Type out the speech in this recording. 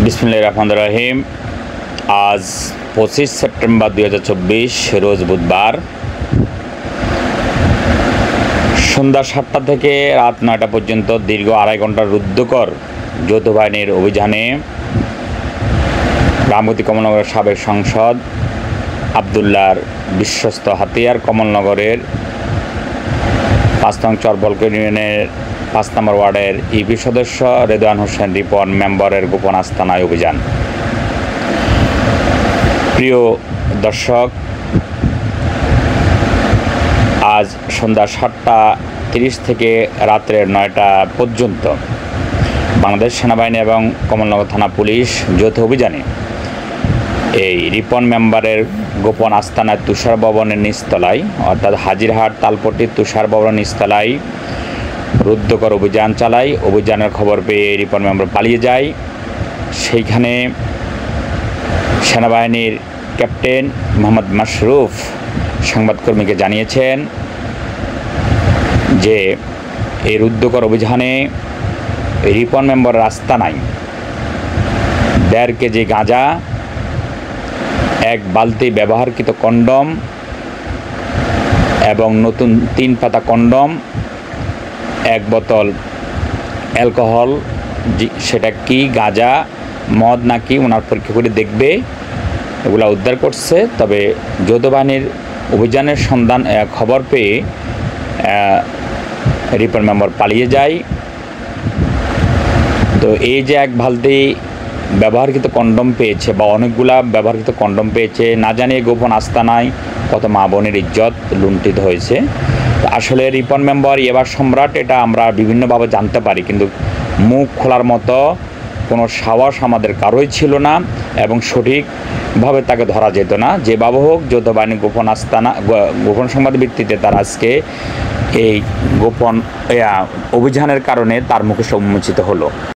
বিসমিল্লাহির রহমানির রহিম। আজ 25 সেপ্টেম্বর 2024 রোজ বুধবার সন্ধ্যা 7টা থেকে রাত 9টা পর্যন্ত দীর্ঘ আড়াই ঘন্টার রুদ্ধকর যৌথ বাহিনীর অভিযানে রামগতি কমলনগরের সাবেক সংসদ আবদুল্লাহর বিশ্বস্ত হাতিয়ার কমলনগরের 5 নং চরবলক ইউনিয়নের 5 নম্বর ওয়ার্ডের ইপি সদস্য রেদওয়ান হোসেন রিপন মেম্বারের গোপন আস্তানায় অভিযান। প্রিয় দর্শক, আজ সন্ধ্যা 7:30 থেকে রাত্রে 9টা পর্যন্ত বাংলাদেশ সেনাবাহিনী এবং কমলনগর থানা পুলিশ যৌথ অভিযানে এই রিপন মেম্বারের গোপন আস্তানায় তুষার ভবনের নিচতলায় অর্থাৎ হাজিরহাট তালপট্টির তুষার ভবনের নিচতলায় রুদ্ধকর অভিযান চালায়। অভিযানের খবর পেয়ে রিপন মেম্বার পালিয়ে যায়। সেইখানে সেনাবাহিনীর ক্যাপ্টেন মোহাম্মদ মাশরুফ সংবাদকর্মীকে জানিয়েছেন যে এই রুদ্ধকর অভিযানে রিপন মেম্বারের আস্তানায় 1.5 কেজি গাঁজা, 1 বালতি ব্যবহারকৃত কন্ডম এবং নতুন 3 পাতা কন্ডম, 1 বোতল অ্যালকোহল, সেটা কি গাঁজা মদ নাকি ওনার পরীক্ষা করে দেখবে, এগুলো উদ্ধার করছে। তবে যৌথ বাহিনীর অভিযানের সন্ধান খবর পেয়ে রিপন মেম্বার পালিয়ে যায়। তো এই যে 1 বালতি ব্যবহারকৃত কন্ডম পেয়েছে বা অনেকগুলা ব্যবহারকৃত কন্ডম পেয়েছে, না জানিয়ে গোপন আস্তানায় কত মা বোনের ইজ্জত লুণ্ঠিত হয়েছে। আসলে রিপন মেম্বার এবার সম্রাট, এটা আমরা বিভিন্নভাবে জানতে পারি, কিন্তু মুখ খোলার মতো কোনো সাহস আমাদের কারোই ছিল না এবং সঠিকভাবে তাকে ধরা যেত না। যেভাবে হোক যৌথ বাহিনী গোপন আস্তানা গোপন সংবাদ ভিত্তিতে তার আজকে এই গোপন অভিযানের কারণে তার মুখে উন্মোচিত হলো।